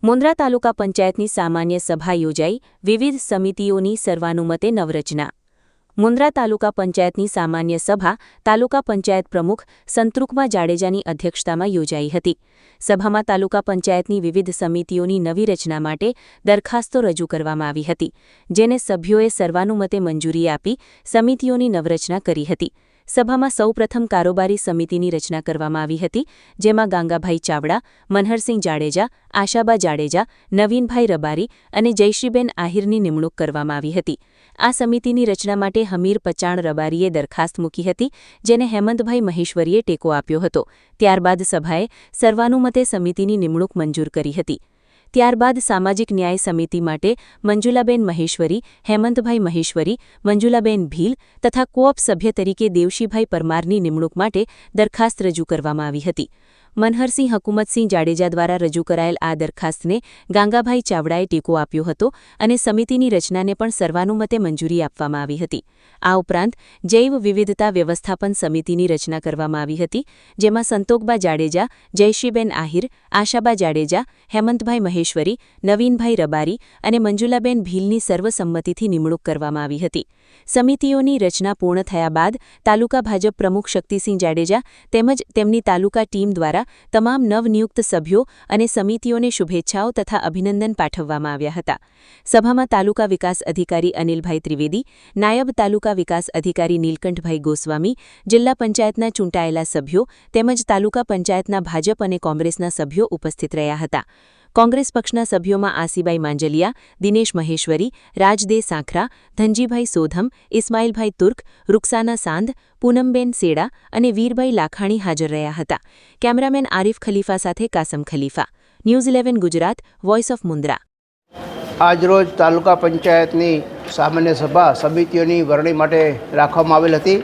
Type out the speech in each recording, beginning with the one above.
મુન્દ્રા તાલુકા પંચાયતની સામાન્ય સભા યોજાઈ વિવિધ સમિતિઓની સર્વાનુમતે નવરચના। મુન્દ્રા તાલુકા પંચાયતની સામાન્ય સભા તાલુકા પંચાયત પ્રમુખ સંતૃકમા જાડેજાની અધ્યક્ષતામાં યોજાઈ હતી। સભામાં તાલુકા પંચાયતની વિવિધ સમિતિઓની નવી રચના માટે દરખાસ્તો રજૂ કરવામાં આવી હતી, જેને સભ્યોએ સર્વાનુમતે મંજૂરી આપી સમિતિઓની નવરચના કરી હતી। સભામાં સૌપ્રથમ કારોબારી સમિતિની રચના કરવામાં આવી હતી, જેમાં ગાંગાભાઈ ચાવડા, મનહરસિંહ જાડેજા, આશાબા જાડેજા, નવીનભાઈ રબારી અને જયશ્રીબેન આહિરની નિમણૂક કરવામાં આવી હતી। આ સમિતિની રચના માટે હમીર પચાણ રબારીએ દરખાસ્ત મૂકી હતી, જેને હેમંતભાઈ મહેશ્વરીએ ટેકો આપ્યો હતો। ત્યારબાદ સભાએ સર્વાનુમતે સમિતિની નિમણૂક મંજૂર કરી હતી। ત્યારબાદ સામાજિક ન્યાય સમિતિ માટે મંજુલાબેન મહેશ્વરી, હેમંતભાઈ મહેશ્વરી, મંજુલાબેન ભીલ તથા કોઓપ સભ્ય તરીકે દેવશીભાઈ પરમારની નિમણૂક માટે દરખાસ્ત રજૂ કરવામાં આવી હતી। મનહરસિંહ હકુમતસિંહ જાડેજા દ્વારા રજૂ કરાયેલ આ દરખાસ્તને ગાંગાભાઈ ચાવડાએ ટેકો આપ્યો હતો અને સમિતિની રચનાને પણ સર્વાનુમતે મંજૂરી આપવામાં આવી હતી। આ ઉપરાંત જૈવ વિવિધતા વ્યવસ્થાપન સમિતિની રચના કરવામાં આવી હતી, જેમાં સંતોકબા જાડેજા, જયશ્રીબેન આહિર, આશાબા જાડેજા, હેમંતભાઈ મહેશ્વરી, નવીનભાઈ રબારી અને મંજુલાબેન ભીલની સર્વસંમતિથી નિમણૂક કરવામાં આવી હતી। સમિતિઓની રચના પૂર્ણ થયા બાદ તાલુકા ભાજપ પ્રમુખ શક્તિસિંહ જાડેજા તેમજ તેમની તાલુકા ટીમ દ્વારા તમામ નવનિયુક્ત સભ્યો અને સમિતિઓને શુભેચ્છાઓ તથા અભિનંદન પાઠવવામાં આવ્યા હતા। સભામાં તાલુકા વિકાસ અધિકારી અનિલભાઈ ત્રિવેદી, નાયબ તાલુકા વિકાસ અધિકારી નીલકંઠભાઈ ગોસ્વામી, જિલ્લા પંચાયતના ચૂંટાયેલા સભ્યો તેમજ તાલુકા પંચાયતના ભાજપ અને કોંગ્રેસના સભ્યો ઉપસ્થિત રહ્યા હતા। કોંગ્રેસ પક્ષના સભ્યોમાં આસીબાઈ માંજલિયા, દિનેશ મહેશ્વરી, રાજદે સાંખરા, ધનજીભાઈ સોધમ, ઇસ્માઇલભાઈ તુર્ક, રૂકસાના સાંધ, પૂનમબેન સેડા અને વીરભાઈ લાખાણી હાજર રહ્યા હતા। કેમેરામેન આરિફ ખલીફા સાથે Kasam Khalifa, news 11 Gujarat, voice of Mundra. આજરોજ તાલુકા પંચાયતની સામાન્ય સભા સમિતિઓની વરણી માટે રાખવામાં આવેલ હતી।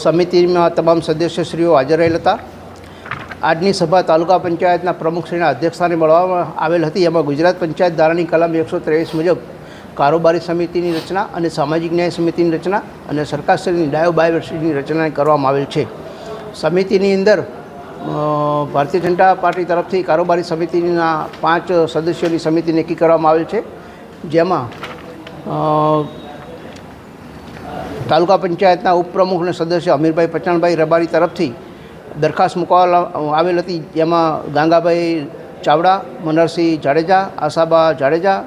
સમિતિમાં તમામ સદસ્યશ્રીઓ હાજર રહેલ હતા। આજની સભા તાલુકા પંચાયતના પ્રમુખશ્રીના અધ્યક્ષસ્થાને મળવામાં આવેલ હતી। એમાં ગુજરાત પંચાયત ધારાની કલમ 123 મુજબ કારોબારી સમિતિની રચના અને સામાજિક ન્યાય સમિતિની રચના અને સરકારશ્રીની બાયોડાયવર્સિટીની રચના કરવામાં આવેલ છે। સમિતિની અંદર ભારતીય જનતા પાર્ટી તરફથી કારોબારી સમિતિના 5 સદસ્યોની સમિતિ નક્કી કરવામાં આવેલ છે, જેમાં તાલુકા પંચાયતના ઉપપ્રમુખ અને સદસ્ય હમીરભાઈ પચાણભાઈ રબારી તરફથી દરખાસ્ત મૂકવામાં આવેલ હતી, જેમાં ગાંગાભાઈ ચાવડા, મનહરસિંહ જાડેજા, આશાબા જાડેજા,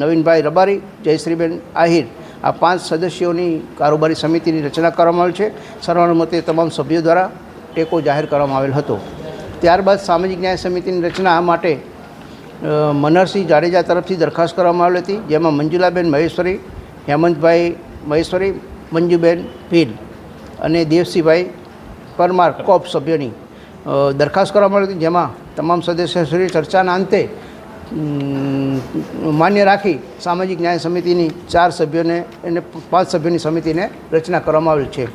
નવીનભાઈ રબારી, જયશ્રીબેન આહિર આ 5 સદસ્યોની કારોબારી સમિતિની રચના કરવામાં આવેલ છે। સર્વાનુમતે તમામ સભ્યો દ્વારા ટેકો જાહેર કરવામાં આવેલ હતો। ત્યારબાદ સામાજિક ન્યાય સમિતિની રચના માટે મનહરસિંહ જાડેજા તરફથી દરખાસ્ત કરવામાં આવેલી હતી, જેમાં મંજુલાબેન મહેશ્વરી, હેમંતભાઈ મહેશ્વરી, મંજુબેન ભીલ અને દેવસીભાઈ પરમાર કોપ સભ્યોની દરખાસ્ત કરવામાં આવી હતી, જેમાં તમામ સદસ્યશ્રી ચર્ચાના અંતે માન્ય રાખી સામાજિક ન્યાય સમિતિની 4 સભ્યોને અને 5 સભ્યોની સમિતિને રચના કરવામાં આવેલ છે।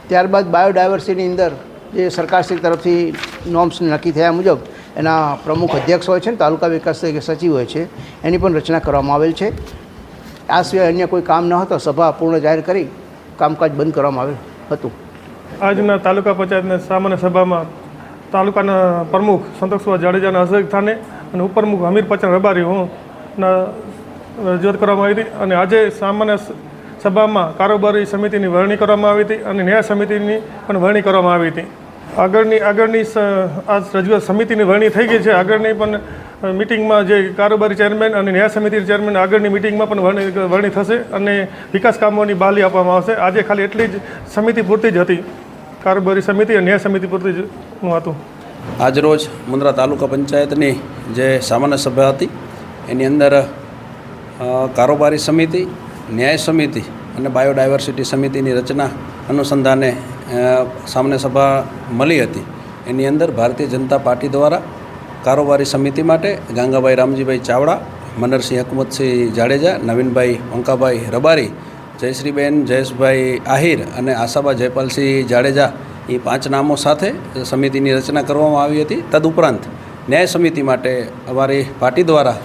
ત્યારબાદ બાયોડાયવર્સિટીની અંદર જે સરકારશ્રી તરફથી નોર્મ્સ નક્કી થયા મુજબ એના પ્રમુખ અધ્યક્ષ હોય છે ને તાલુકા વિકાસ સચિવ હોય છે, એની પણ રચના કરવામાં આવેલ છે। આ સિવાય અન્ય કોઈ કામ ન હતો, સભા પૂર્ણ જાહેર કરી કામકાજ બંધ કરવામાં આવેલ હતું। આજના તાલુકા પંચાયતના સામાન્ય સભામાં તાલુકાના પ્રમુખ સંતોકબા જાડેજાના અધ્યક્ષસ્થાને અને ઉપપ્રમુખ હમીર પચાણ રબારી હુંના રજૂઆત કરવામાં આવી હતી અને આજે સામાન્ય સભામાં કારોબારી સમિતિની વરણી કરવામાં આવી હતી અને ન્યાય સમિતિની પણ વરણી કરવામાં આવી હતી। આગળની આ રજૂઆત સમિતિની વરણી થઈ ગઈ છે। આગળની પણ મિટિંગમાં જે કારોબારી ચેરમેન અને ન્યાય સમિતિ ચેરમેન આગળની મિટિંગમાં પણ વરણી થશે અને વિકાસ કામોની બહાલી આપવામાં આવશે। આજે ખાલી એટલી જ સમિતિ પૂરતી જ હતી, કારોબારી સમિતિ અને ન્યાય સમિતિ પૂરતી જ હતું। આજરોજ મુન્દ્રા તાલુકા પંચાયતની જે સામાન્ય સભા હતી એની અંદર કારોબારી સમિતિ, ન્યાય સમિતિ અને બાયોડાયવર્સિટી સમિતિની રચના અનુસંધાને સામાન્ય સભા મળી હતી। એની અંદર ભારતીય જનતા પાર્ટી દ્વારા કારોબારી સમિતિ માટે ગાંગાભાઈ રામજીભાઈ ચાવડા, મનહરસિંહ હકુમતસિંહ જાડેજા, નવીનભાઈ ઓંકાભાઈ રબારી, જયશ્રીબેન જયેશભાઈ આહિર અને આશાબા જયપાલસિંહ જાડેજા એ 5 નામો સાથે સમિતિની રચના કરવામાં આવી હતી। તદુપરાંત ન્યાય સમિતિ માટે અમારી પાર્ટી દ્વારા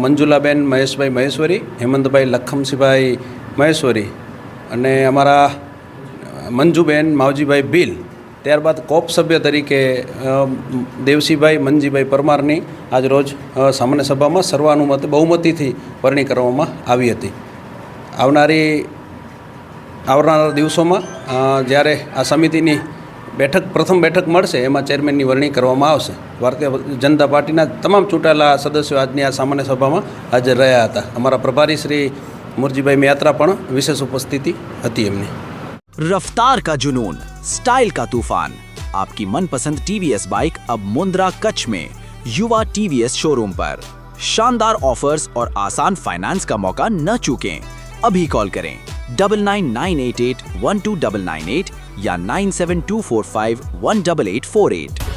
મંજુલાબેન મહેશભાઈ મહેશ્વરી, હેમંતભાઈ લખમસિંહભાઈ મહેશ્વરી અને અમારા મંજુબેન માવજીભાઈ ભીલ ત્યારબાદ કોપ સભ્ય તરીકે દેવસીભાઈ મનજીભાઈ પરમારની આજ રોજ સામાન્ય સભામાં સર્વાનુમતે બહુમતીથી વરણી કરવામાં આવી હતી. આવનારા દિવસોમાં જ્યારે આ સમિતિની પ્રથમ બેઠક મળશે એમાં ચેરમેનની વરણી કરવામાં આવશે. ભારતીય જનતા પાર્ટીના તમામ ચૂંટાયેલા સદસ્યો આજની આ સામાન્ય સભામાં હાજર રહ્યા હતા. અમારા પ્રભારી શ્રી મુરજીભાઈ મેત્રા પણ વિશેષ ઉપસ્થિતિ હતી એમની. रफ्तार का जुनून, स्टाइल का तूफान, आपकी मनपसंद TVS बाइक अब मुंद्रा कच्छ में युवा TVS शोरूम पर. शानदार ऑफर्स और आसान फाइनेंस का मौका न चूकें. अभी कॉल करें 9998812998 या 9724518848.